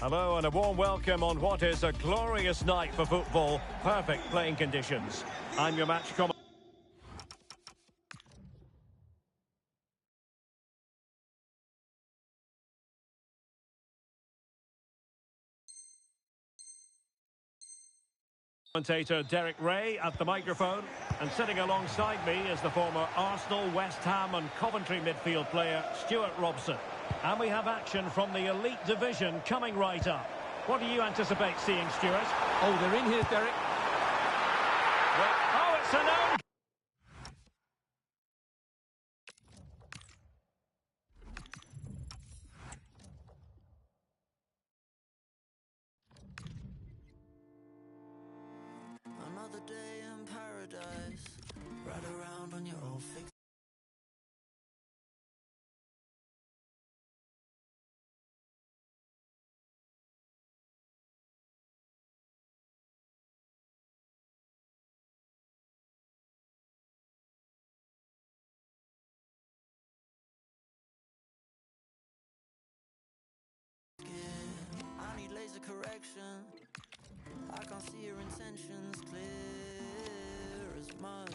Hello and a warm welcome on what is a glorious night for football. Perfect playing conditions. I'm your match commentator Derek Ray at the microphone, and sitting alongside me is the former Arsenal, West Ham and Coventry midfield player Stuart Robson. And we have action from the elite division coming right up. What do you anticipate seeing, Stuart? Oh, they're in here, Derek. Well, oh, it's an own. Another day in paradise, ride around on your old fix. I need laser correction. I can't see your intentions, clear as mud.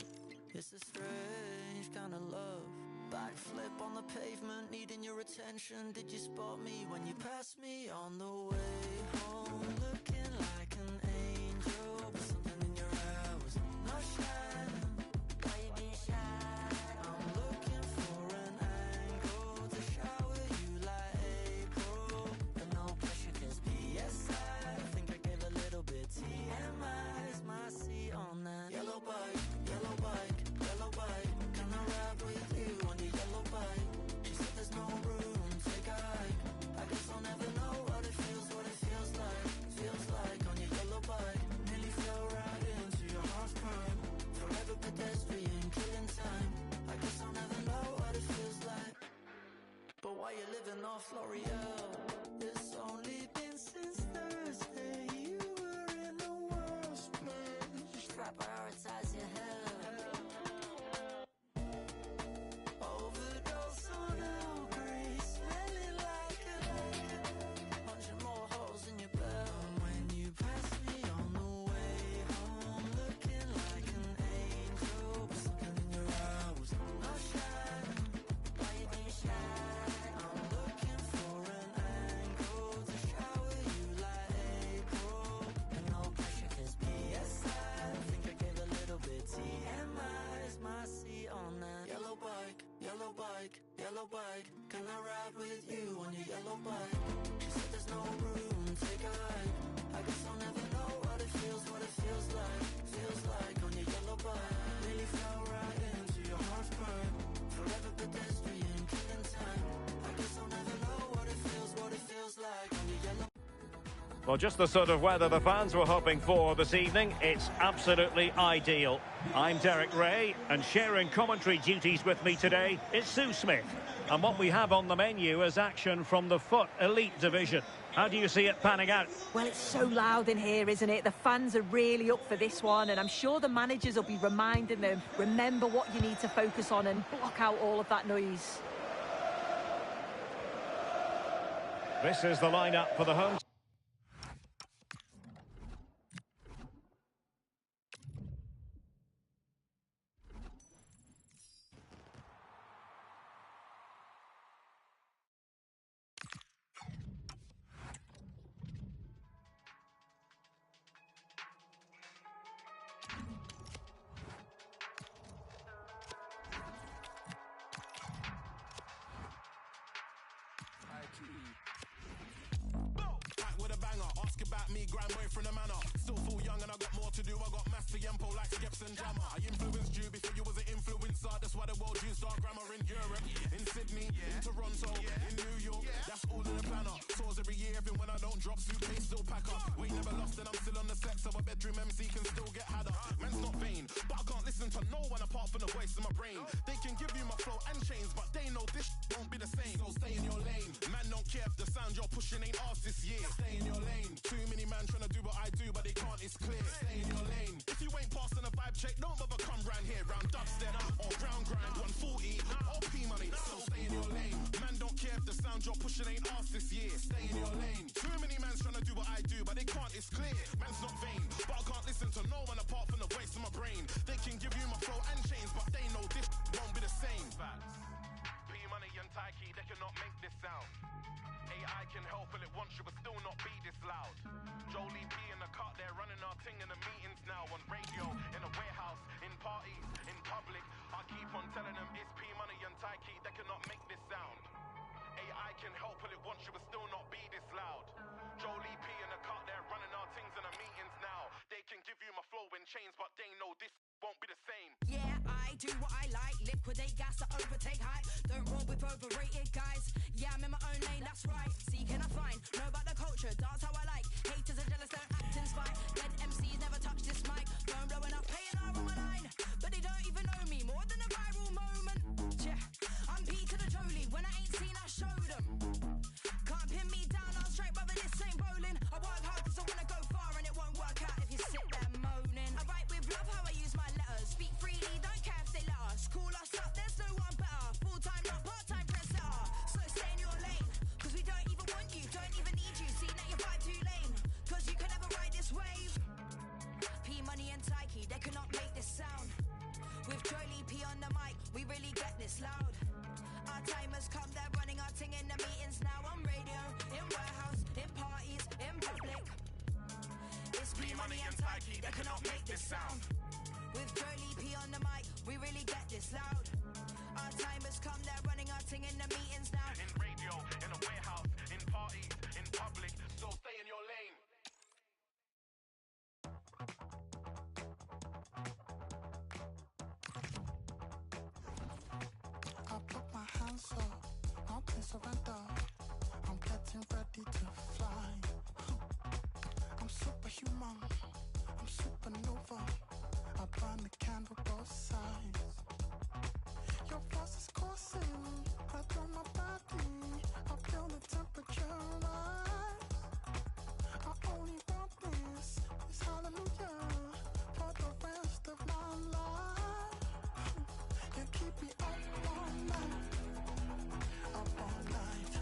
It's a strange kind of love. Backflip on the pavement, needing your attention. Did you spot me when you passed me on the way home? Looking like an angel, but something in your eye was not shining. Why you being shy? I'm looking for an angle to shower you like April, but no pressure 'cause PSI. I think I gave a little bit TMI. Is my seat on that yellow bike, yellow bike, yellow bike? Can I ride with you on your yellow bike? She said there's no room, take a hike. I guess I'll never know what it feels like on your yellow bike. Nearly fell right into your half pipe. Forever pedestrian, killing time. I guess I'll never know what it feels like. But why you living off L'Oreal? It's only been since Thursday. You were in the worst place. Try prioritize your health. Overdose on Earl Grey, smelling like a punching more holes in your belt. When you pass me on the way home, looking like an angel, but something in your eye was not shining. Why you being shy? I'm looking for an angle to shower you like April, and no pressure 'cause PSI. I think I gave a little bit TMI. Is my seat on that yellow bike, yellow bike, yellow bike? Can I ride with you on your yellow bike? She said there's no room, take a hike. I guess I'll never know what it feels like on your yellow bike. Nearly fell right into your half pipe. Forever pedestrian, killing time. I guess I'll never know what it feels like on your yellow. Well, just the sort of weather the fans were hoping for this evening. It's absolutely ideal. I'm Derek Ray, and sharing commentary duties with me today is Sue Smith. And what we have on the menu is action from the Foot Elite Division. How do you see it panning out? Well, it's so loud in here, isn't it? The fans are really up for this one, and I'm sure the managers will be reminding them, remember what you need to focus on and block out all of that noise. This is the lineup for the home. Back with a banger, ask about me, grind way from the manor. Still full young and I got more to do. I got maths to Yempo like Skeps and Jammer. I influenced you before you was an influencer. That's why the world used our grammar in Europe, in Sydney, in Toronto, in New York. That's all in the planner. Tours every year, even when I don't drop, suitcase still pack up. We never lost and I'm still on the set, so a bedroom MC can still get had up. Man's not vain, but I can't listen to no one apart from the voice in my brain. They can give you my flow and chains, but they know this won't be the same. So stay in your lane. Man don't care if the sound you're pushing ain't ours this year. Stay in your lane. Too many man trying to do what I do, but they can't, it's clear. Stay in your lane. If you ain't passing a vibe check, don't bother come round here. Round dubstep or ground grind, 140 or P money. So stay in your lane. Man don't care if The sound you're pushing ain't ours this year. Stay in your lane. Too many mans trying to do what I do, but they can't, it's clear. Man's not vain, but I can't listen to no one apart from the voice of my brain. They can give you my flow and chains, but they know this won't be the same. Facts. P-Money and Taiki, they cannot make this sound. AI can help, but it wants you, but still not be this loud. Jolie P in the cut, they're running our thing in the meetings now. On radio, in a warehouse, in parties, in public. I keep on telling them it's P-Money and Taiki, they cannot make this sound. AI can help, but it wants you, but still not be this loud. Jolie P in the cut, they're running our things in the meetings now. They can give you my flow in chains, but they know this won't be the same. Yeah, I do what I like. Liquidate gas to overtake hype. Don't roll with overrated guys. Yeah, I'm in my own lane, that's right. See, can I find? Know about the culture, dance how I like. Haters are jealous, don't act in spite. Dead MCs never touch this mic. Phone blowing up, paying R on my line. But they don't even know me, more than a viral moment. Yeah, I'm P to the Jolie. When I ain't seen, I show them. Can't pin me down, I'm straight, brother, this ain't bowling. I work hard cause I wanna go far, and it won't work out if you sit there moaning. I write with love how I use my letters. Speak freely, don't care if they let us. Call us up, there's no one better. Full-time, not part-time, press setter. So stay in your lane, cause we don't even want you, don't even need you. See that you vibe too lame, cause you can never ride this wave. P-Money and Taiki, they cannot make this sound. With Jolie P on the mic, we really get this loud. Our time has come, they're running our thing in the meetings now. On radio, in warehouse, in parties, in public. It's P-Money and Taiki, they cannot make this sound. With Jolie P on the mic, we really get this loud. Our time has come, they're running our thing in the meetings now. In radio, in a warehouse, in parties, in public. So stay in your lane. I put my hands up, nothing surrender. I'm getting ready to fly. I'm superhuman, I'm supernova. I burn the candle both sides. Your force is coursing right through my body. I feel the temperature rise. I only want this hallelujah for the rest of my life. You keep me up all night, up all night.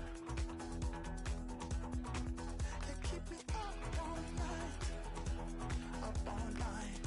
You keep me up all night, up all night.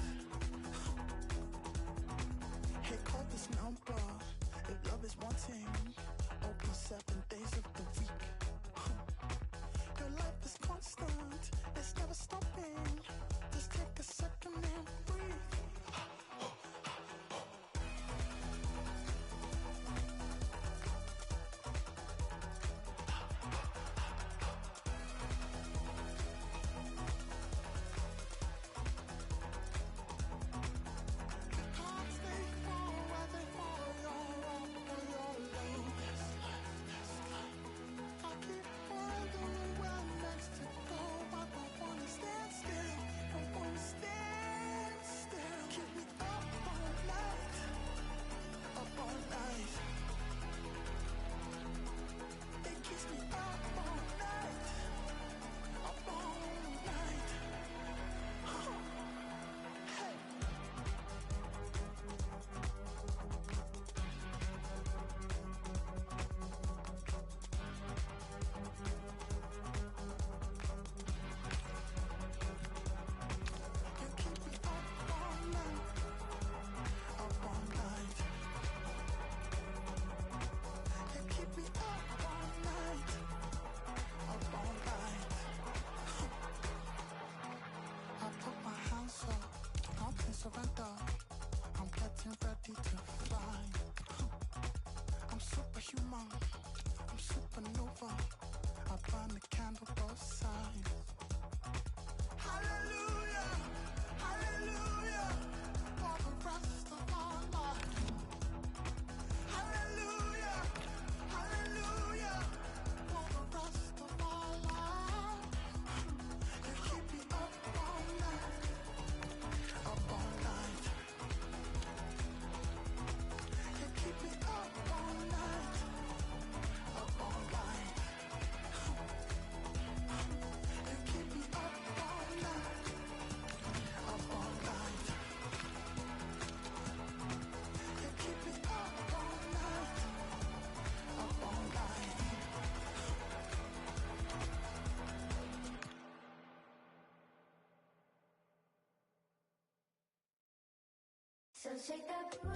So shake that booty.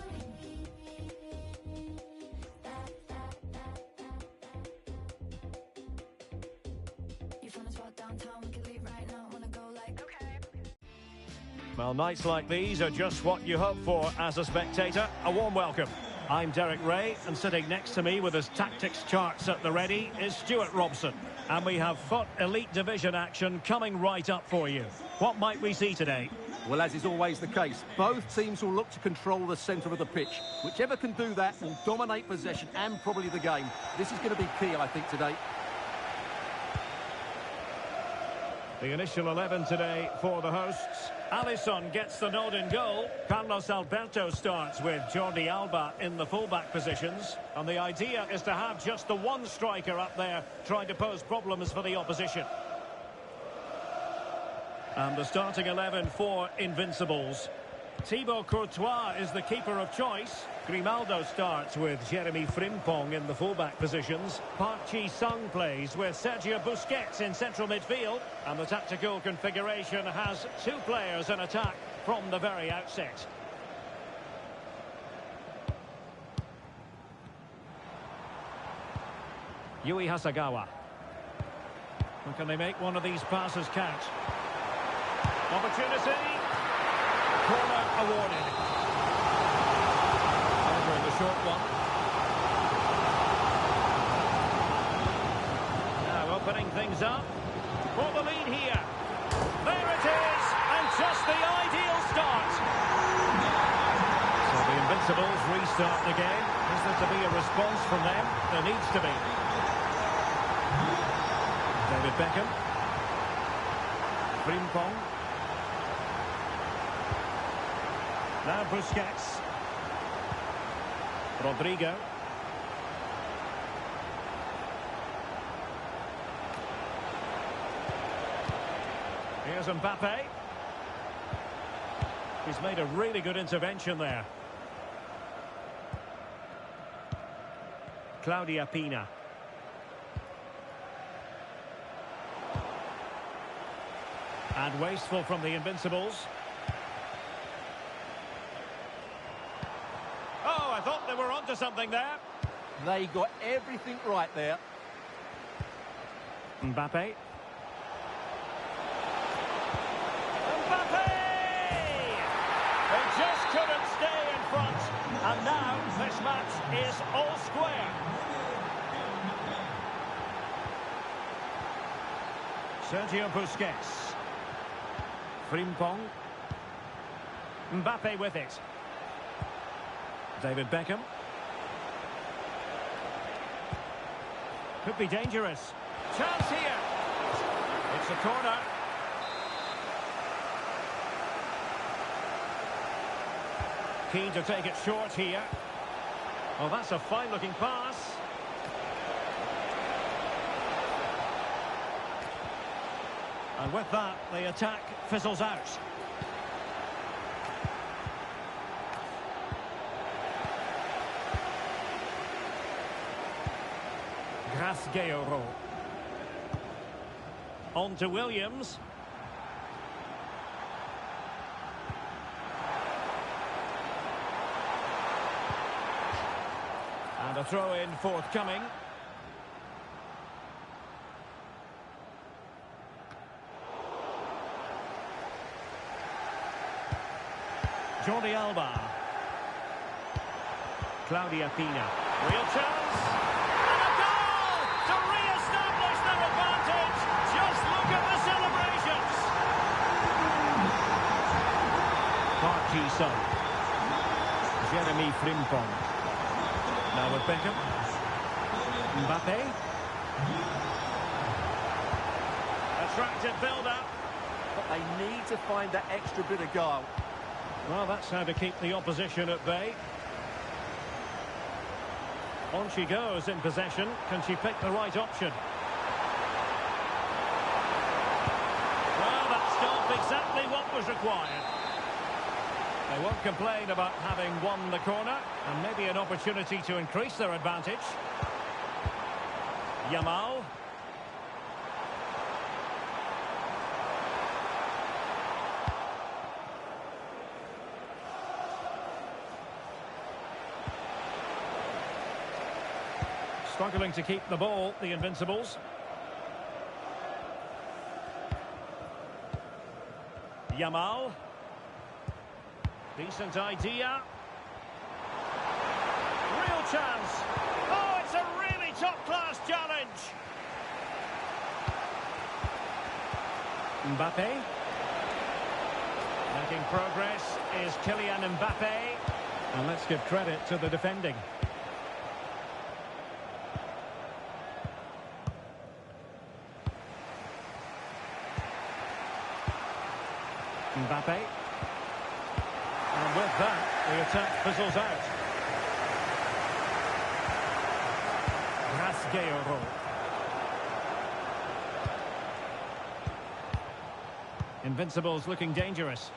You found a spot downtown, we can leave right now. Wanna go like, okay. Well, nights like these are just what you hope for as a spectator. A warm welcome. I'm Derek Ray, and sitting next to me with his tactics charts at the ready is Stuart Robson. And we have FUT Elite Division action coming right up for you. What might we see today? Well, as is always the case, both teams will look to control the centre of the pitch. Whichever can do that will dominate possession and probably the game. This is going to be key, I think, today. The initial 11 today for the hosts. Alisson gets the nod in goal. Carlos Alberto starts with Jordi Alba in the fullback positions. And the idea is to have just the one striker up there trying to pose problems for the opposition. And the starting 11 for Invincibles. Thibaut Courtois is the keeper of choice. Grimaldo starts with Jeremy Frimpong in the fullback positions. Park Ji-sung plays with Sergio Busquets in central midfield. And the tactical configuration has two players in attack from the very outset. Yui Hasagawa. And can they make one of these passes count? Opportunity. Corner awarded. Over in the short one. Now opening things up for the lead here. There it is, and just the ideal start. So the Invincibles restart the game. Is there to be a response from them? There needs to be. David Beckham. Frimpong. Now Busquets. Rodrigo. Here's Mbappe. He's made a really good intervention there. Claudia Pina. And wasteful from the Invincibles. Oh, I thought they were onto something there. They got everything right there. Mbappe. Mbappe! They just couldn't stay in front. And now this match is all square. Sergio Busquets. Frimpong. Mbappe with it. David Beckham. Could be dangerous. Chance here. It's a corner. Keen to take it short here. Oh, that's a fine-looking pass. And with that, the attack fizzles out. Gasgeiro. On to Williams. And a throw-in forthcoming. Jordi Alba. Claudia Pina. Real chance. And a goal to re-establish their advantage. Just look at the celebrations. Park Ji-sung. Jeremy Frimpong. Now with Beckham. Mbappe. Attractive build-up. But they need to find that extra bit of guile. Well, that's how to keep the opposition at bay. On she goes in possession. Can she pick the right option? Well, that stopped exactly what was required. They won't complain about having won the corner, and maybe an opportunity to increase their advantage. Yamal. Struggling to keep the ball, the Invincibles. Yamal. Decent idea. Real chance. Oh, it's a really top-class challenge. Mbappe. Making progress is Kylian Mbappe. And let's give credit to the defending. Mbappe. And with that, the attack fizzles out. Rasgueiro. Invincibles looking dangerous.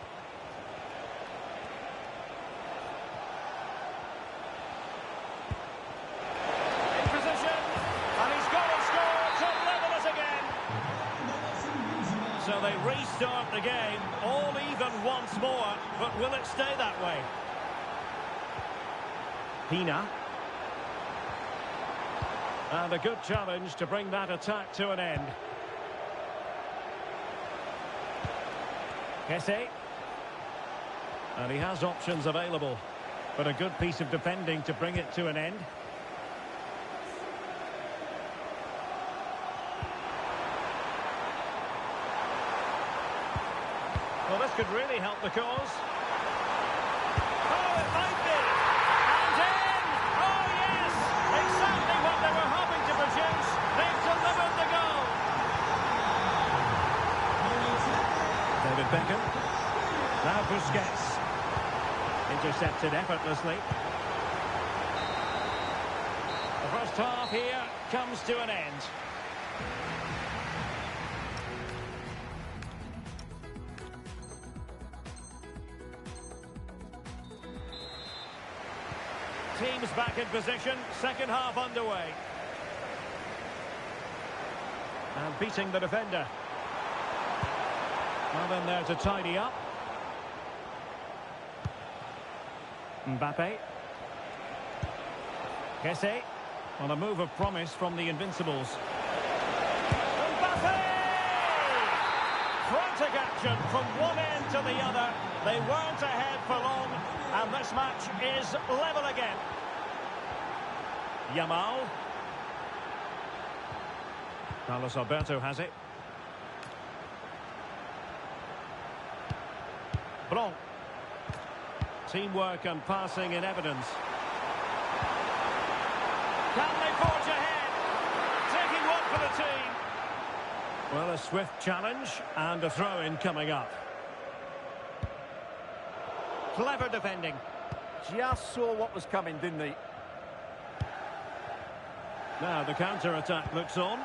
In position, and he's got to score to level it again. So they restart the game, all even once more, but will it stay that way? Pina. And a good challenge to bring that attack to an end. Kessie. And he has options available, but a good piece of defending to bring it to an end. Well, this could really help the cause. Oh, it might be. And in! Oh, yes! Exactly what they were hoping to produce. They've delivered the goal. David Beckham. Now Busquets. Intercepted effortlessly. The first half here comes to an end. Teams back in position, second half underway. And beating the defender. Well, then there to tidy up. Mbappe. Kessie. On a move of promise from the Invincibles. Mbappe! Frantic action from one end to the other. They weren't ahead for long, and this match is level again. Yamal. Carlos Alberto has it. Blanc. Teamwork and passing in evidence. Can they forge ahead? Taking one for the team. Well, a swift challenge and a throw-in coming up. Clever defending. Just saw what was coming, didn't he? Now the counter-attack looks on.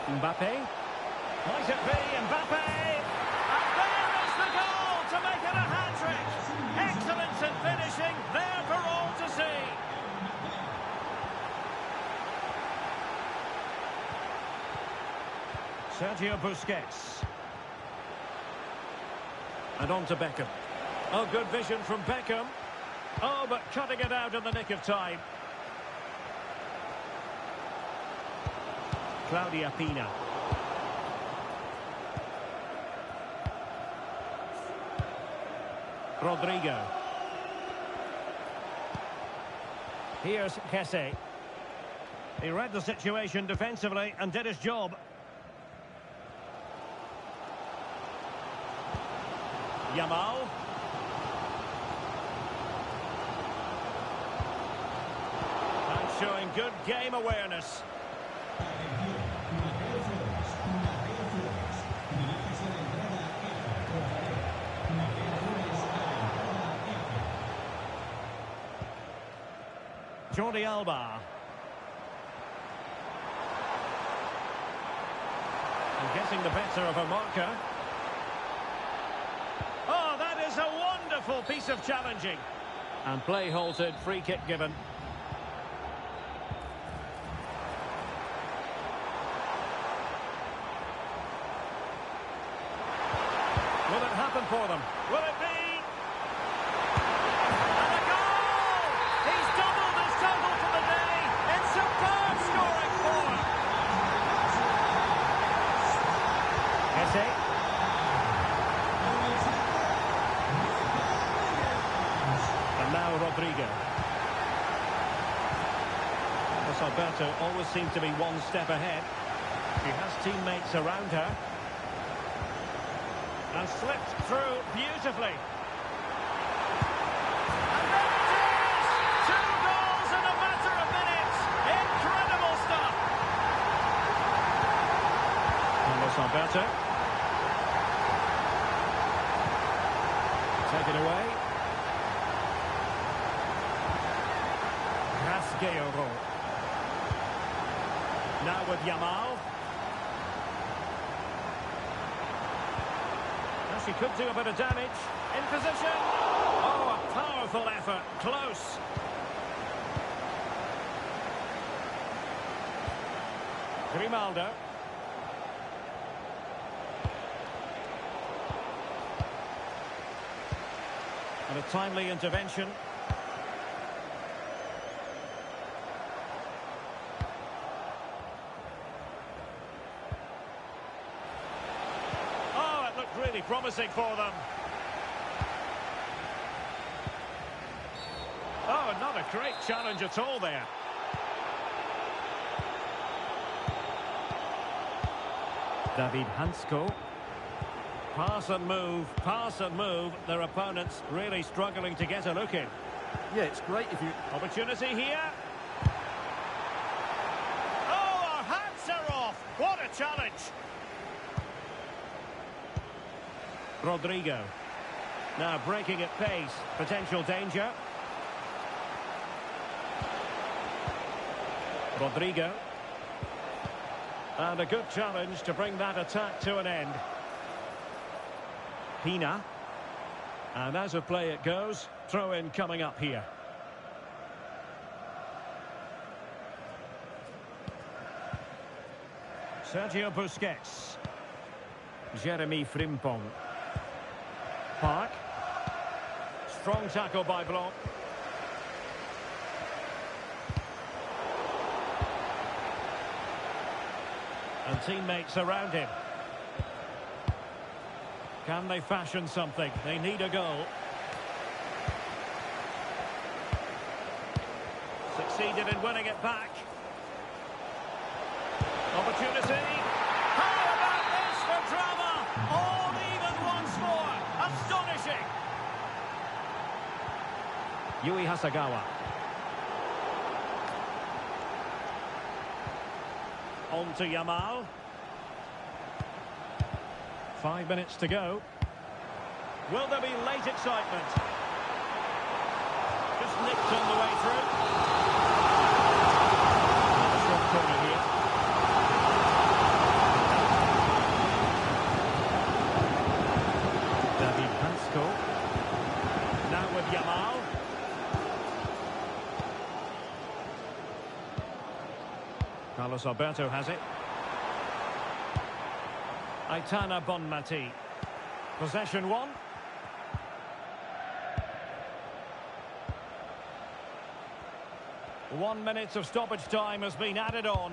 Mbappe. Might it be Mbappe? And there is the goal to make it a hat-trick. Excellence in finishing, there for all to see. Sergio Busquets. And on to Beckham. Oh, good vision from Beckham. Oh, but cutting it out in the nick of time. Claudia Pina. Rodrigo. Here's Kessie. He read the situation defensively and did his job. Yamal. And showing good game awareness. Jordi Alba. And getting the better of a marker. Oh, that is a wonderful piece of challenging. And play halted, free kick given. Will it happen for them? Will it be? Eze. And now Rodrigo. Alberto always seems to be one step ahead. She has teammates around her. And slipped through beautifully. And there it is! 2 goals in a matter of minutes. Incredible stuff. Carlos Alberto. Taken away. Rasgueiro. Now with Yamal. Well, she could do a bit of damage. In position. Oh, a powerful effort. Close. Grimaldo. And a timely intervention. Really promising for them. Oh, not a great challenge at all there. David Hansko. Pass and move, pass and move. Their opponents really struggling to get a look in. Yeah, it's great if you... Opportunity here. Oh, our hats are off. What a challenge. Rodrigo. Now breaking at pace. Potential danger. Rodrigo. And a good challenge to bring that attack to an end. Pina. And as a play it goes. Throw in coming up here. Sergio Busquets. Jeremy Frimpong. Park. Strong tackle by Blanc. And teammates around him. Can they fashion something? They need a goal. Succeeded in winning it back. Opportunity. How about this for drama? All even once more. Astonishing. Yui Hasagawa. On to Yamal. 5 minutes to go. Will there be late excitement? Just nicked on the way through. Short corner here. David Hansko. Now with Yamal. Carlos Alberto has it. Aitana Bonmati. Possession one. One minute of stoppage time has been added on.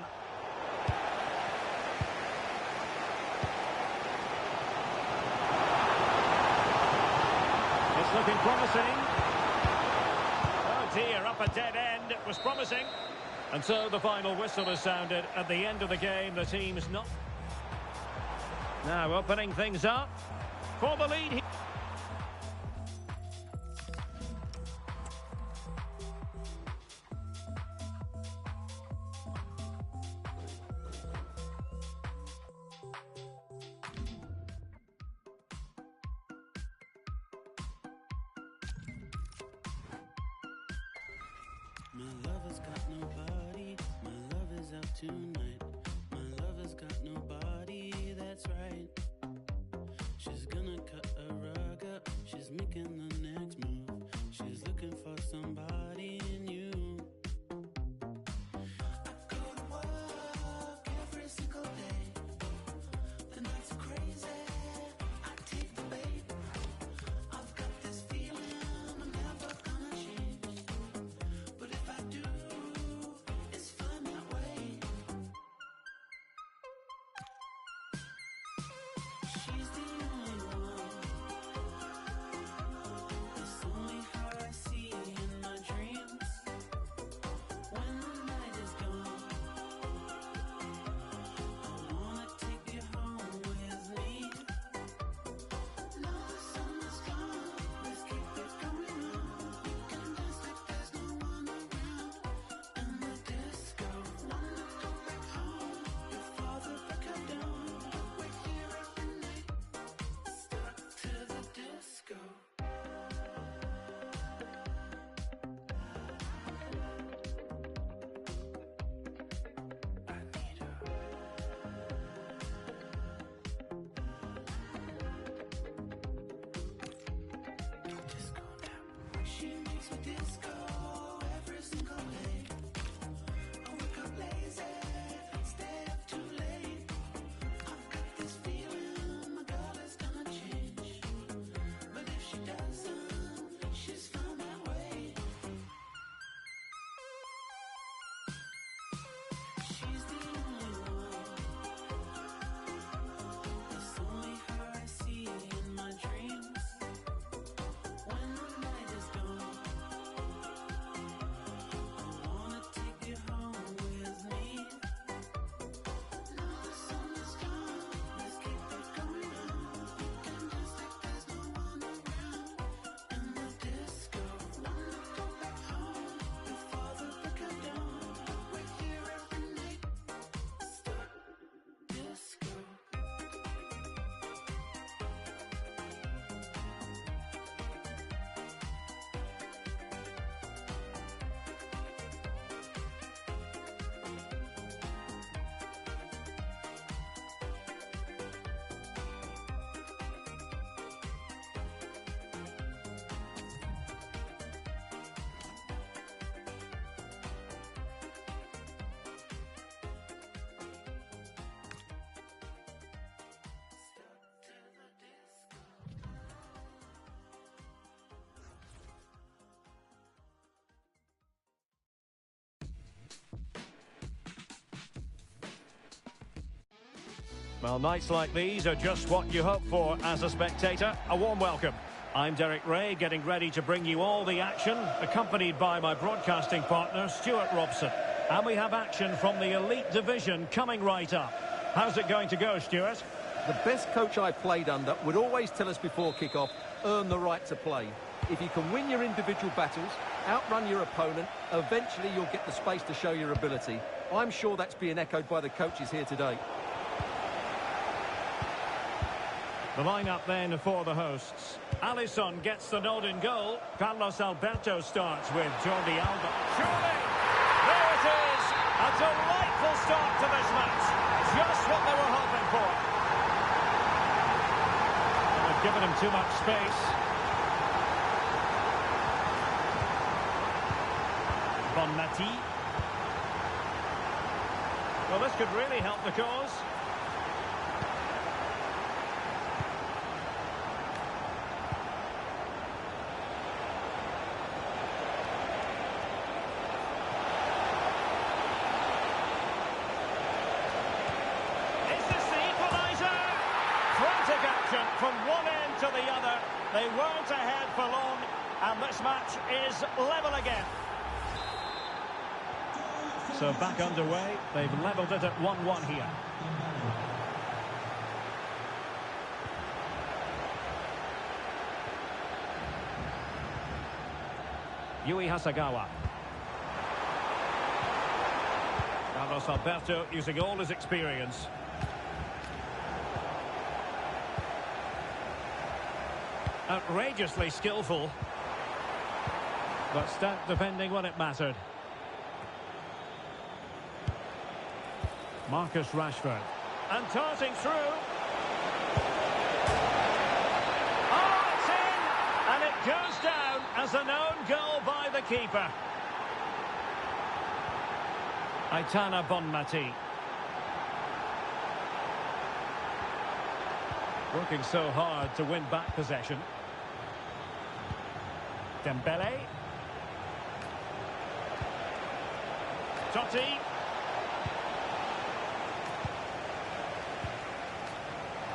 It's looking promising. Oh dear, up a dead end. It was promising. And so the final whistle has sounded. At the end of the game, the team's not... Now opening things up for the lead. My lover's got nobody, my love is out tonight. My lover's got nobody, that's right. She's gonna cut a rug up, she's making the next move. She's looking for somebody new. I go to work every single day. The nights are crazy, I take the bait. I've got this feeling I'm never gonna change. But if I do, it's fine that way. Well, nights like these are just what you hope for as a spectator. A warm welcome. I'm Derek Ray, getting ready to bring you all the action, accompanied by my broadcasting partner, Stuart Robson. And we have action from the Elite Division coming right up. How's it going to go, Stuart? The best coach I played under would always tell us before kick-off, earn the right to play. If you can win your individual battles, outrun your opponent, eventually you'll get the space to show your ability. I'm sure that's being echoed by the coaches here today. The lineup then for the hosts. Alisson gets the nod in goal. Carlos Alberto starts with Jordi Alba. Surely! There it is! A delightful start to this match. Just what they were hoping for. They've given him too much space. Bonmati. Well, this could really help the cause. From one end to the other, they weren't ahead for long, and this match is level again. So back underway, they've levelled it at 1-1 here. Yui Hasagawa. Carlos Alberto using all his experience. Outrageously skillful, but stout defending when it mattered. Marcus Rashford, and darting through. Oh, it's in, and it goes down as an own goal by the keeper. Aitana Bonmati. Working so hard to win back possession. Dembele. Totti.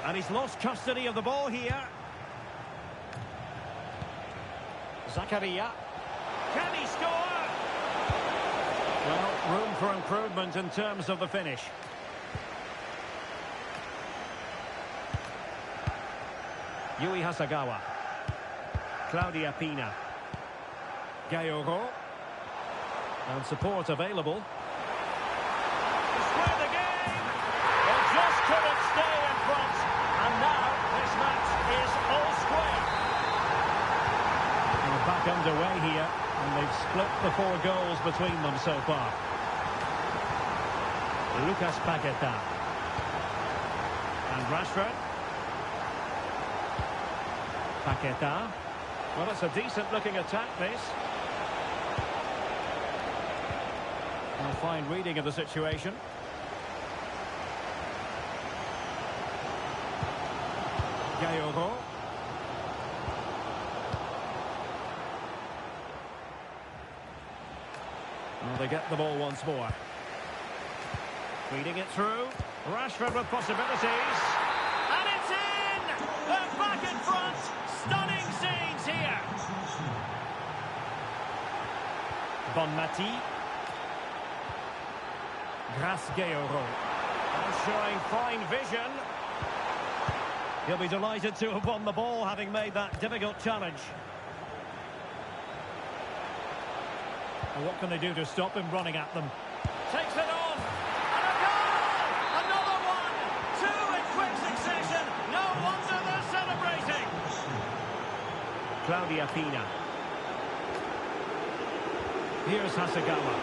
And he's lost custody of the ball here. Zakaria. Can he score? Well, room for improvement in terms of the finish. Yui Hasagawa. Claudia Pina. Gayoro. And support available. To square the game! They just couldn't stay in front. And now this match is all square. We're back underway here. And they've split the 4 goals between them so far. Lucas Paqueta. And Rashford. Paqueta. Well, it's a decent-looking attack, this. A fine reading of the situation. Gayoro. Well, they get the ball once more. Feeding it through. Rashford with possibilities. And it's in! They're back in front! Stunning scenes here. Bonmati. Grace Gayoro. And showing fine vision. He'll be delighted to have won the ball, having made that difficult challenge. Well, what can they do to stop him running at them? Takes it on. And a goal! Another one! 2 in quick succession. No wonder they're celebrating. Claudia Pina. Here's Hasagawa.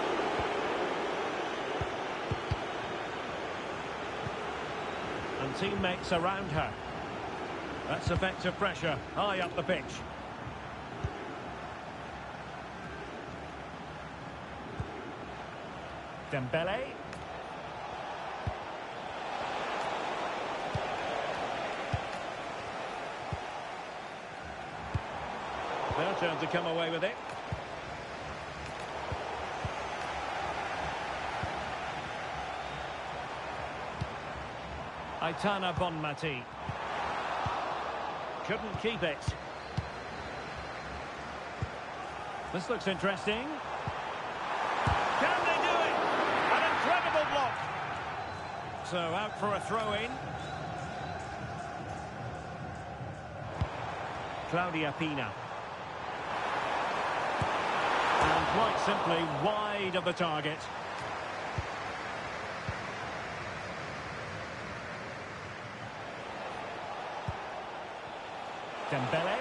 And teammates around her. That's effective pressure high up the pitch. Dembele. Their turn to come away with it. Aitana Bonmati. Couldn't keep it. This looks interesting. Can they do it? An incredible block. So out for a throw-in. Claudia Pina. And quite simply wide of the target. Dembele.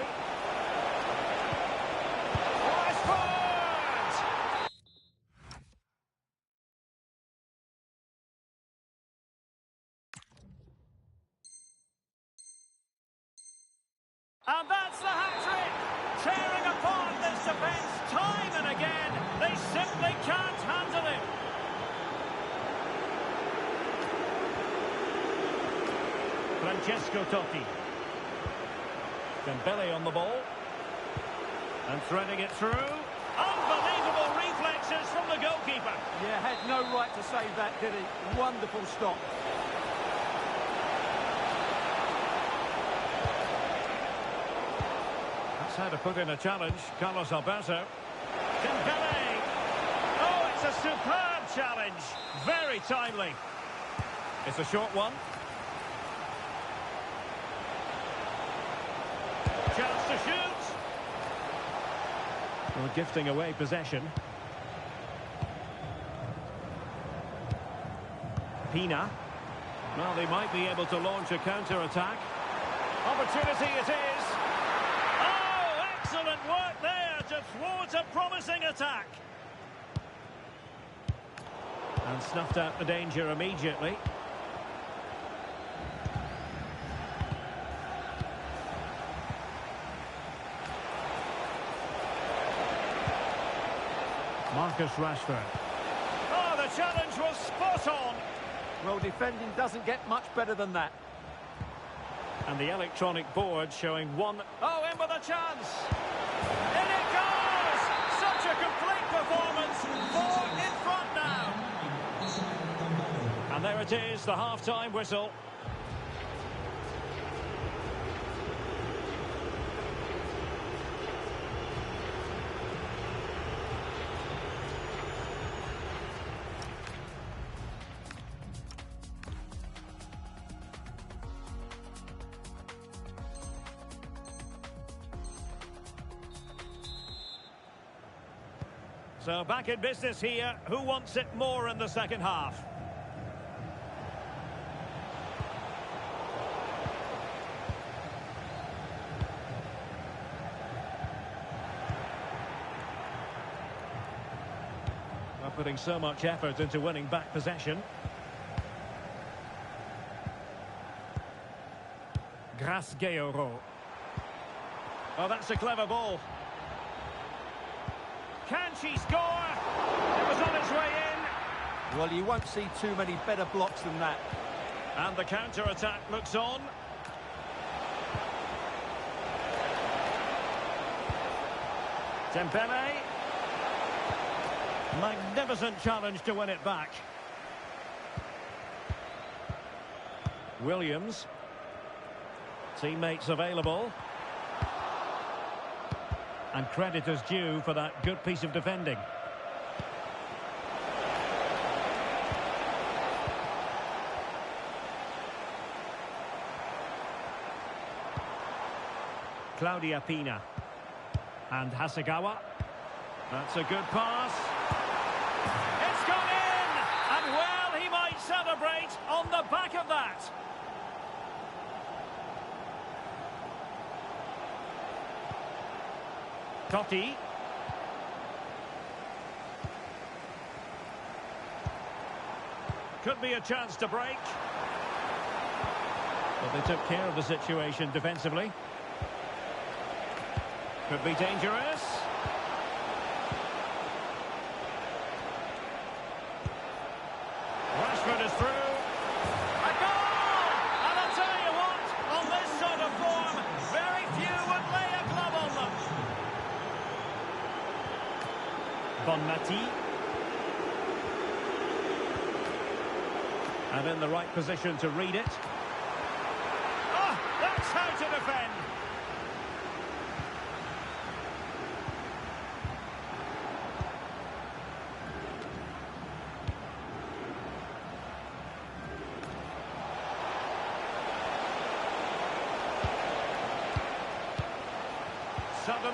And that's the hat-trick! Tearing apart this defence time and again. They simply can't handle it. Francesco Totti. Dembele on the ball. And threading it through. Unbelievable reflexes from the goalkeeper. Yeah, had no right to save that, did he? Wonderful stop. That's how to put in a challenge. Carlos Alberto. Dembele. Oh, it's a superb challenge. Very timely. It's a short one. Chance to shoot. Well, gifting away possession. Pina. Well, they might be able to launch a counter-attack. Opportunity it is. Oh, excellent work there to thwart a promising attack. And snuffed out the danger immediately. Marcus Rashford. Oh, the challenge was spot on. Well, defending doesn't get much better than that. And the electronic board showing one. Oh, in with a chance. In it goes! Such a complete performance. 4 in front now. And there it is, the half-time whistle. So back in business here. Who wants it more in the second half? Well, putting so much effort into winning back possession. Grasgeoro. Oh, that's a clever ball. Can she score? It was on its way in. Well, you won't see too many better blocks than that. And the counter-attack looks on. Dembele. Magnificent challenge to win it back. Williams. Teammates available. And credit is due for that good piece of defending. Claudia Pina. And Hasegawa. That's a good pass. It's gone in! And well, he might celebrate on the back of that. Totti. Could be a chance to break. But they took care of the situation defensively. Could be dangerous. Rashford is through. A goal! And I'll tell you what, on this sort of form, very few would lay a glove on them. Bonmati. And in the right position to read it.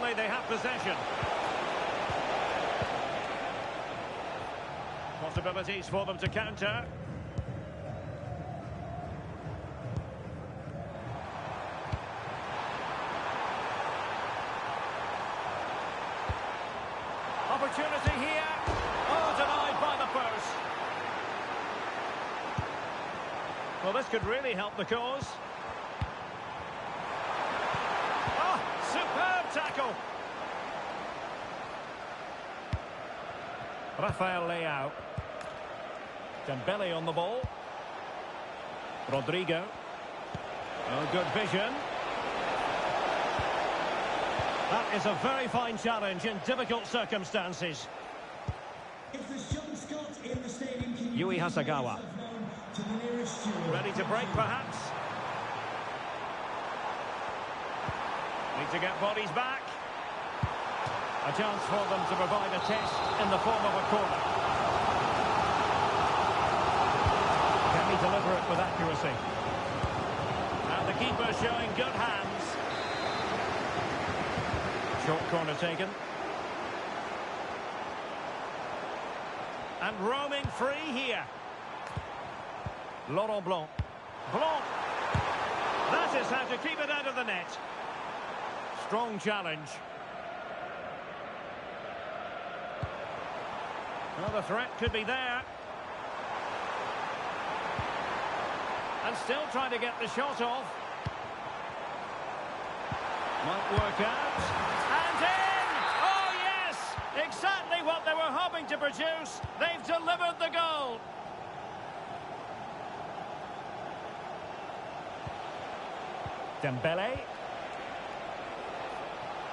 Eventually they have possession. Possibilities for them to counter. Opportunity here. Oh, denied by the post. Well, this could really help the cause. Oh, superb tackle. Rafael Leao. Dembele on the ball. Rodrigo. Oh, good vision. That is a very fine challenge in difficult circumstances. Yui Hasagawa. Ready to break, perhaps. Need to get bodies back. A chance for them to provide a test in the form of a corner. Can he deliver it with accuracy? And the keeper showing good hands. Short corner taken. And roaming free here. Laurent Blanc. Blanc. That is how to keep it out of the net. Strong challenge. Well, the threat could be there. And still trying to get the shot off. Might work out. And in! Oh, yes! Exactly what they were hoping to produce. They've delivered the goal. Dembele.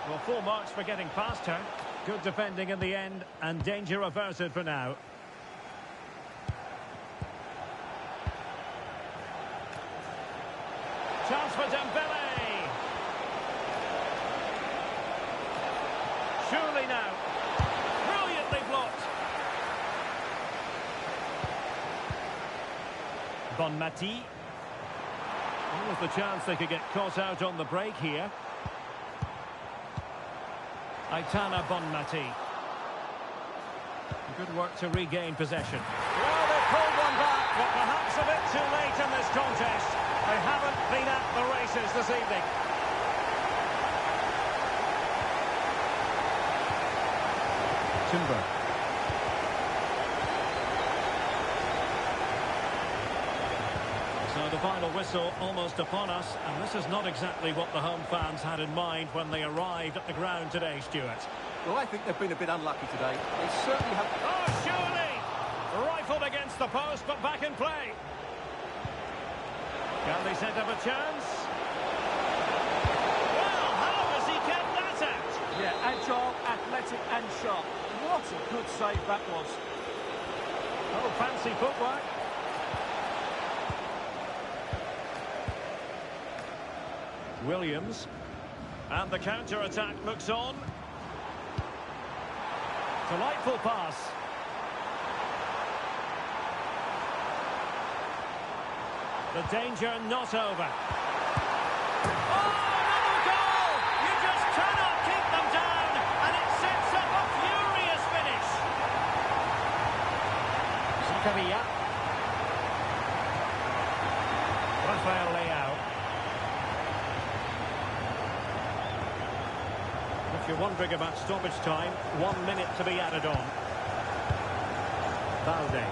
Well, full marks for getting past her. Good defending in the end, and danger averted for now. Chance for Dembele. Surely now. Brilliantly blocked. Bonmati. What was the chance they could get caught out on the break here? Aitana Bonmati. Good work to regain possession. Well, they pulled one back, but perhaps a bit too late in this contest. They haven't been at the races this evening. Timber. So the final whistle almost upon us, and this is not exactly what the home fans had in mind when they arrived at the ground today, Stuart. Well, I think they've been a bit unlucky today. They certainly have... Oh, surely! Rifled against the post, but back in play. Can they set up a chance? Well, how has he kept that out? Yeah, agile, athletic and sharp. What a good save that was. Oh, fancy footwork. Williams. And the counter-attack looks on. Delightful pass. The danger not over. Oh, another goal! You just cannot keep them down, and it sets up a furious finish. Zakaria. Rafael Leao. If you're wondering about stoppage time, 1 minute to be added on. Valde.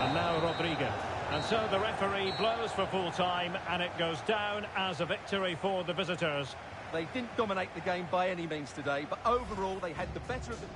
And now Rodrigo. And so the referee blows for full time, and it goes down as a victory for the visitors. They didn't dominate the game by any means today, but overall they had the better of the...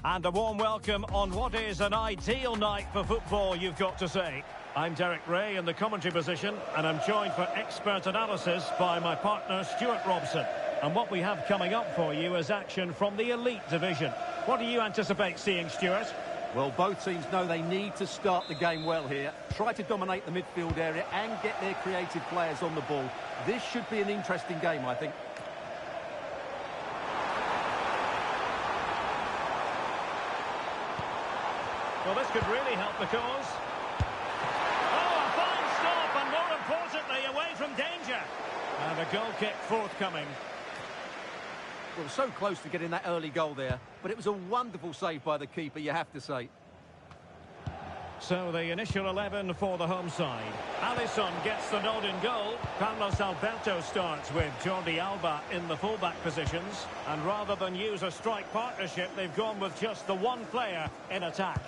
And a warm welcome on what is an ideal night for football, you've got to say. I'm Derek Ray in the commentary position, and I'm joined for expert analysis by my partner Stuart Robson. And what we have coming up for you is action from the elite division. What do you anticipate seeing, Stuart? Well, both teams know they need to start the game well here. Try to dominate the midfield area and get their creative players on the ball. This should be an interesting game, I think. Well, this could really help the cause. Oh, a fine stop, and more importantly, away from danger. And a goal kick forthcoming. Well, so close to getting that early goal there, but it was a wonderful save by the keeper, you have to say. So the initial 11 for the home side. Alisson gets the nod in goal. Carlos Alberto starts with Jordi Alba in the fullback positions. And rather than use a strike partnership, they've gone with just the one player in attack.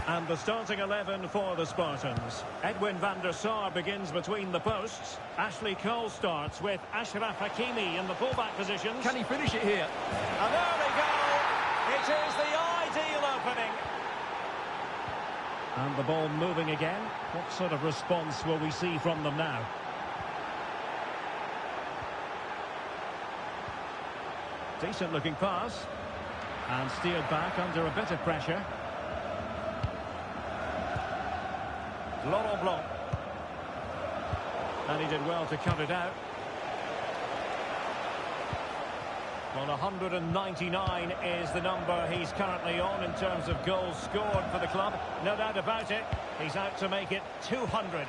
And the starting 11 for the Spartans. Edwin van der Sar begins between the posts. Ashley Cole starts with Ashraf Hakimi in the fullback positions. Can he finish it here? And there we go! It is the ideal opening. And the ball moving again. What sort of response will we see from them now? Decent looking pass. And steered back under a bit of pressure. Laurent Blanc. And he did well to cut it out. Well, 199 is the number he's currently on in terms of goals scored for the club. No doubt about it. He's out to make it 200.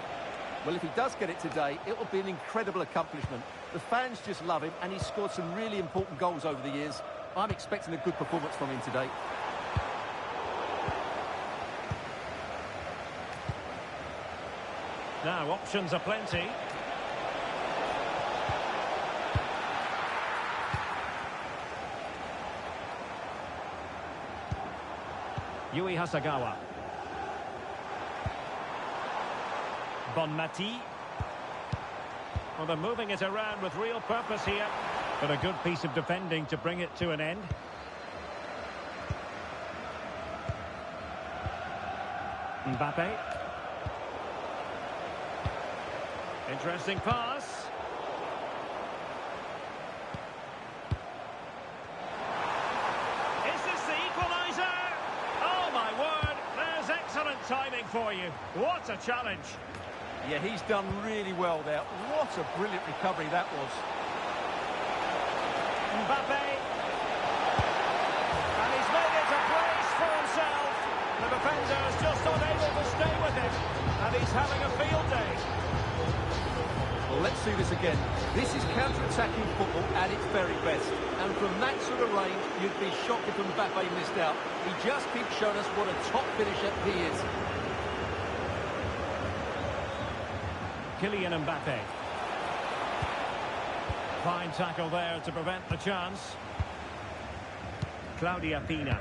Well, if he does get it today, it will be an incredible accomplishment. The fans just love him, and he's scored some really important goals over the years. I'm expecting a good performance from him today. Now, options are plenty. Yui Hasagawa. Bonmati. Well, they're moving it around with real purpose here. But a good piece of defending to bring it to an end. Mbappe. Interesting pass. Is this the equaliser? Oh, my word. There's excellent timing for you. What a challenge. Yeah, he's done really well there. What a brilliant recovery that was. Mbappe. And he's made it a place for himself. The defender's just unable to stay with it. And he's having a field day. Well, let's see this again. This is counter-attacking football at its very best. And from that sort of range, you'd be shocked if Mbappe missed out. He just keeps showing us what a top finisher he is. Kylian Mbappe. Fine tackle there to prevent the chance. Claudia Pina.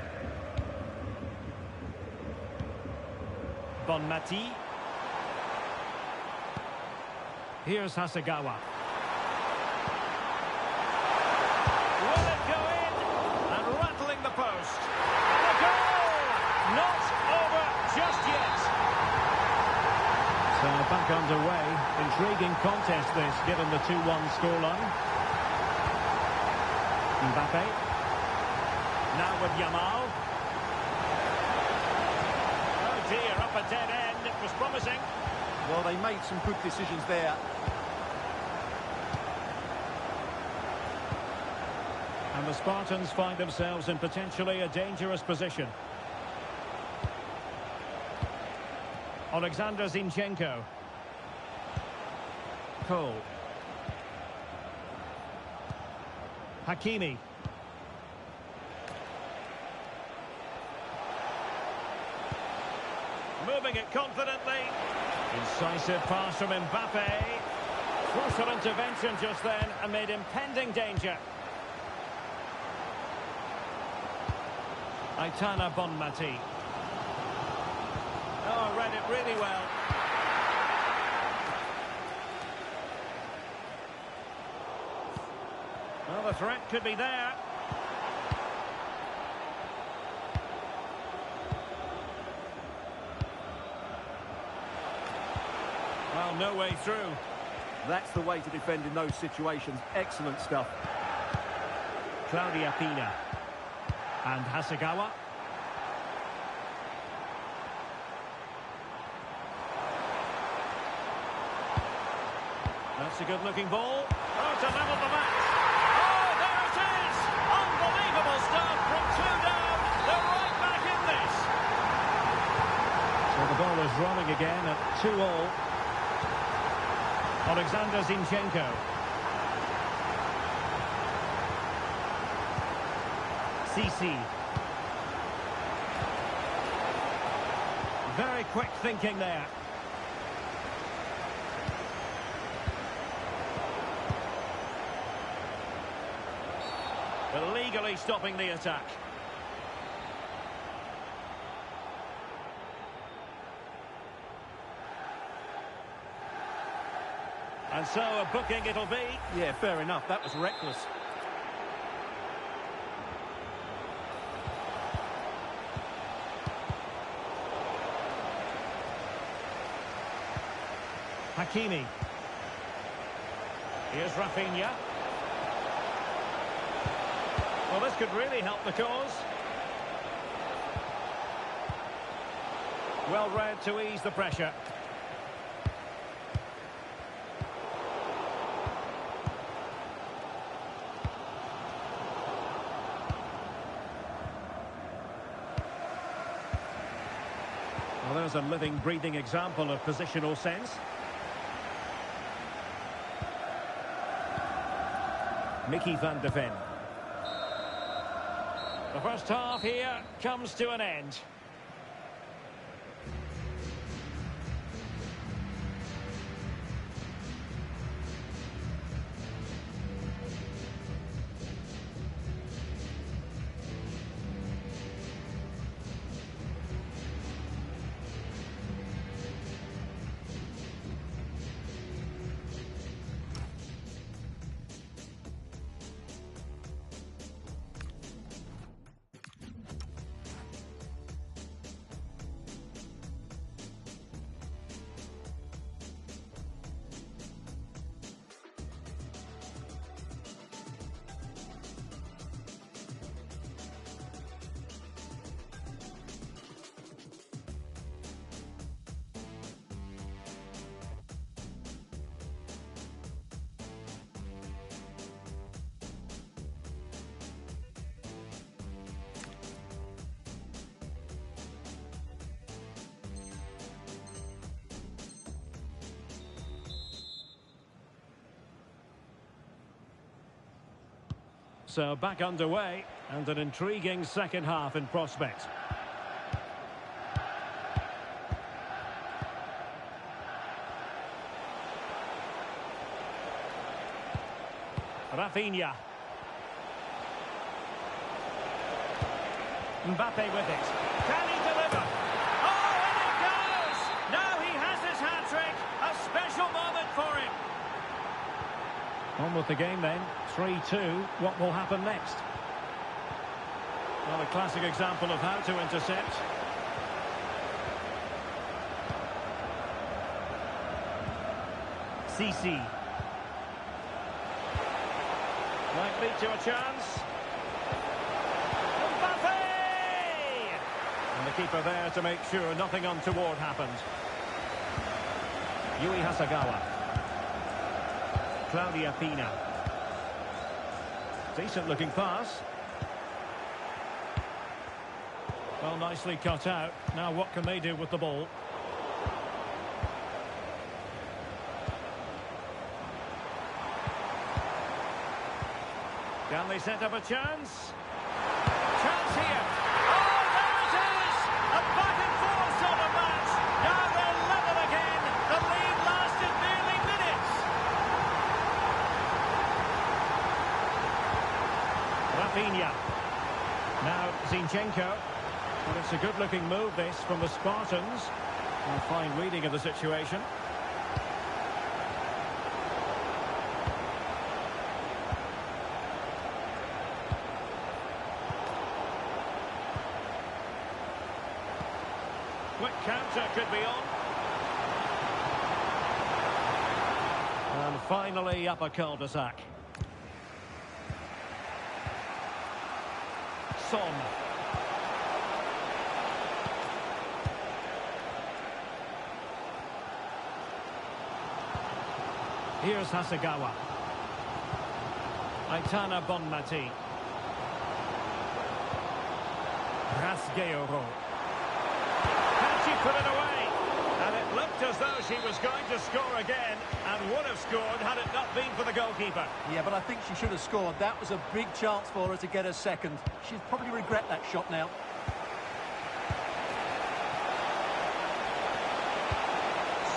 Bonmati. Here's Hasagawa. Will it go in? And rattling the post. The goal! Not over just yet. So back underway. Intriguing contest this, given the 2-1 scoreline. Mbappe. Now with Yamal. Oh dear, up a dead end. It was promising. Well, they made some good decisions there. And the Spartans find themselves in potentially a dangerous position. Alexander Zinchenko. Cole. Hakimi. Moving it confidently. Incisive pass from Mbappe. Crucial intervention just then amid impending danger. Aitana Bonmati. Oh, read it really well. Well, the threat could be there. Well, no way through. That's the way to defend in those situations. Excellent stuff. Claudia Pina. And Hasegawa. That's a good-looking ball. Oh, to level the match. Oh, there it is! Unbelievable stuff from 2 down. They're right back in this. So the ball is rolling again at 2-all. Alexander Zinchenko. CC. Very quick thinking there. Illegally stopping the attack. And so a booking it'll be. Yeah, fair enough. That was reckless. Hakimi. Here's Rafinha. Well, this could really help the cause. Well read to ease the pressure. Well, there's a living, breathing example of positional sense. Mickey van de Ven. The first half here comes to an end. So back underway, and an intriguing second half in prospect. Rafinha. Mbappe with it. Can he deliver? Oh, in it goes! Now he has his hat-trick. A special moment for him. On with the game then. 3-2. What will happen next? Well, a classic example of how to intercept. CC. Might lead to a chance. Mbappe! And the keeper there to make sure nothing untoward happened. Yui Hasegawa. Claudia Pina. Decent looking pass. Well, nicely cut out. Now what can they do with the ball? Can they set up a chance? Chance here. Oh, there it is! A back and forth sort of match. Now they're level again. The lead lasted nearly minutes. Rafinha. Now Zinchenko. Well, it's a good-looking move, this, from the Spartans. A fine reading of the situation. quick counter could be on. And finally up a cul-de-sac. Son. Here's Hasegawa. Aitana Bonmati. Rasgueiro. Can she put it away? And it looked as though she was going to score again and would have scored had it not been for the goalkeeper. Yeah, but I think she should have scored. That was a big chance for her to get a second. She'd probably regret that shot now.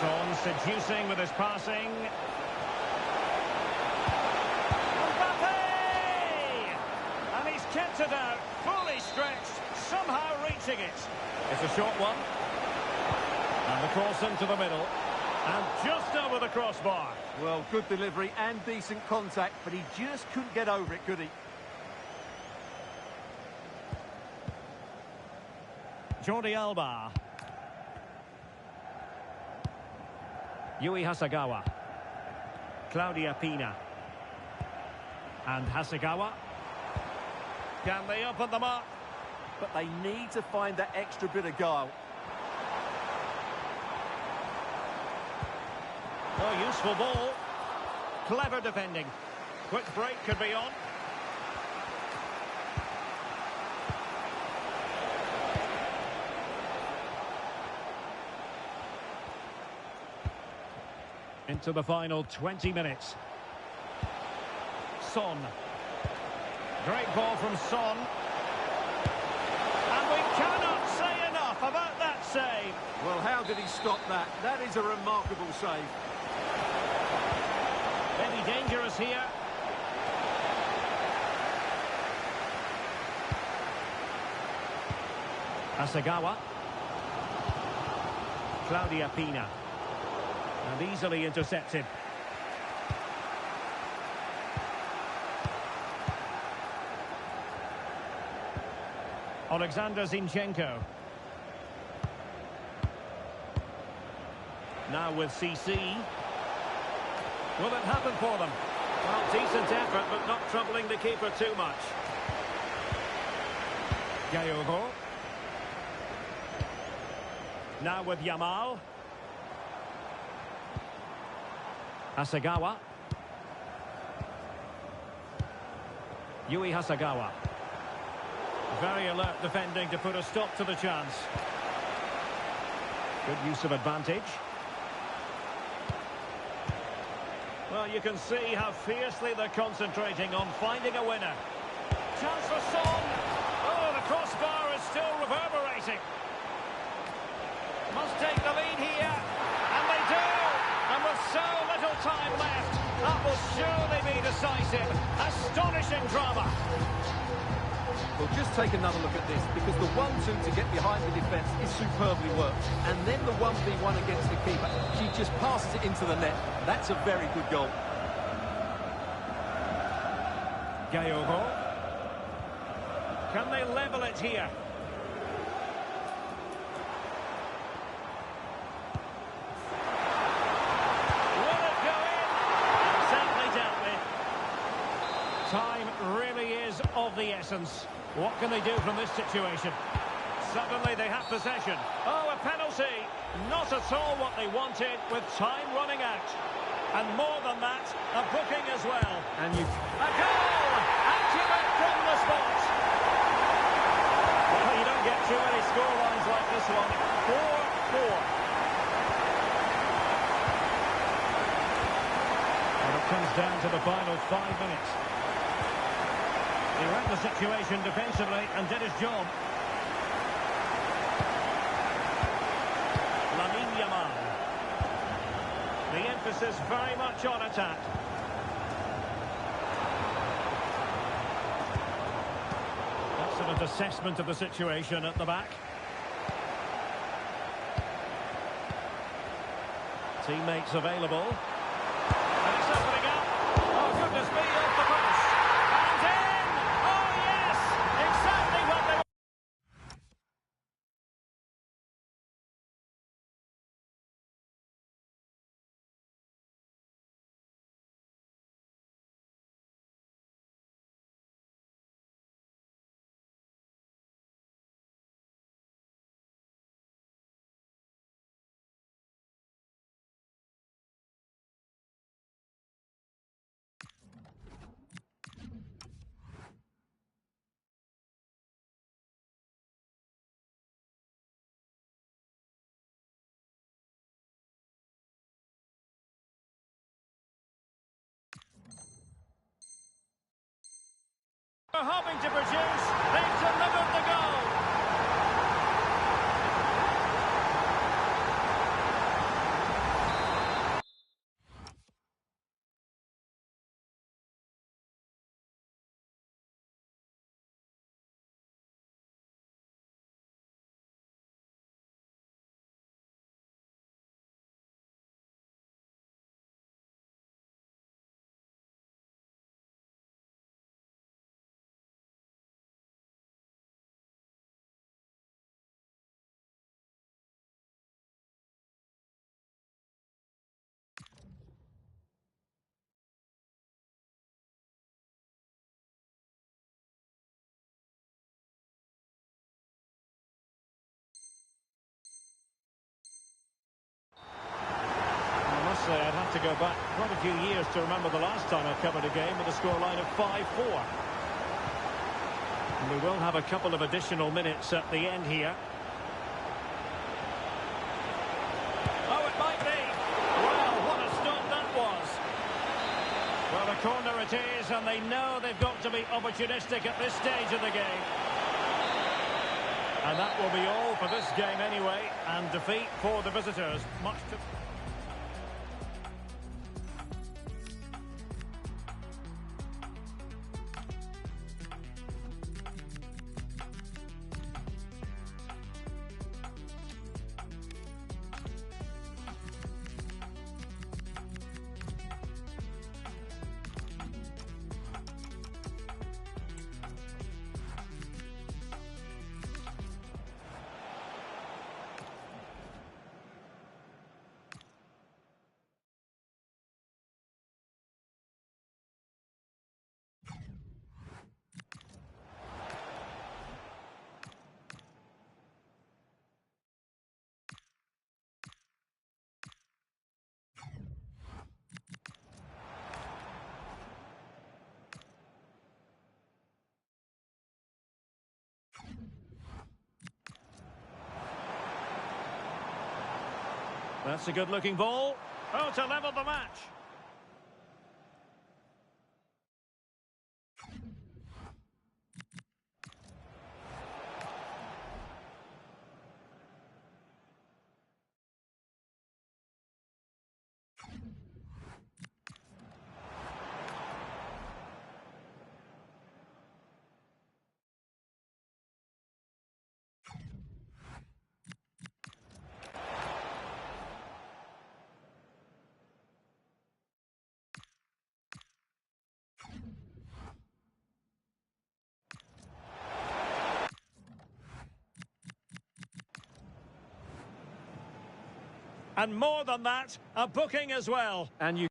Son seducing with his passing. And he's kept it out, fully stretched, somehow reaching it. It's a short one. And the cross into the middle. And just over the crossbar. Well, good delivery and decent contact, but he just couldn't get over it, could he? Jordi Alba. Yui Hasegawa. Claudia Pina. And Hasegawa. Can they open them up? But they need to find that extra bit of guile. Oh, useful ball. Clever defending. Quick break could be on. Into the final 20 minutes. Son. Great ball from Son. And we cannot say enough about that save. Well, how did he stop that? That is a remarkable save. Maybe dangerous here. Hasegawa. Claudia Pina. And easily intercepted. Alexander Zinchenko. Now with CC. Will it happen for them? Well, decent effort, but not troubling the keeper too much. Gayogo. Now with Yamal. Hasegawa. Yui Hasegawa. Very alert defending to put a stop to the chance. Good use of advantage. Well, you can see how fiercely they're concentrating on finding a winner. Chance for Son. Oh, the crossbar is still reverberating. Must take the lead here. And they do. And with so little time left, that will surely be decisive. Astonishing drama. Well, just take another look at this, because the 1-2 to get behind the defence is superbly worked. And then the 1v1 against the keeper. She just passes it into the net. That's a very good goal. Gayogo. Can they level it here? Will it go in? Exactly dealt with. Time really is of the essence. What can they do from this situation? Suddenly they have possession. Oh, a penalty. Not at all what they wanted, with time running out. And more than that, a booking as well. And you... A goal! Accurate from the spot. Well, you don't get too many scorelines like this one. 4-4. And it comes down to the final 5 minutes. He read the situation defensively and did his job. The emphasis very much on attack. Excellent assessment of the situation at the back. Teammates available. They're hoping to produce. They've delivered the goal. Say I'd have to go back quite a few years to remember the last time I covered a game with a scoreline of 5-4. And we will have a couple of additional minutes at the end here. Oh, it might be. Well, what a stop that was. Well, a corner it is, and they know they've got to be opportunistic at this stage of the game. And that will be all for this game anyway, and defeat for the visitors. Much to... That's a good-looking ball. Oh, to level the match. And more than that, a booking as well. And you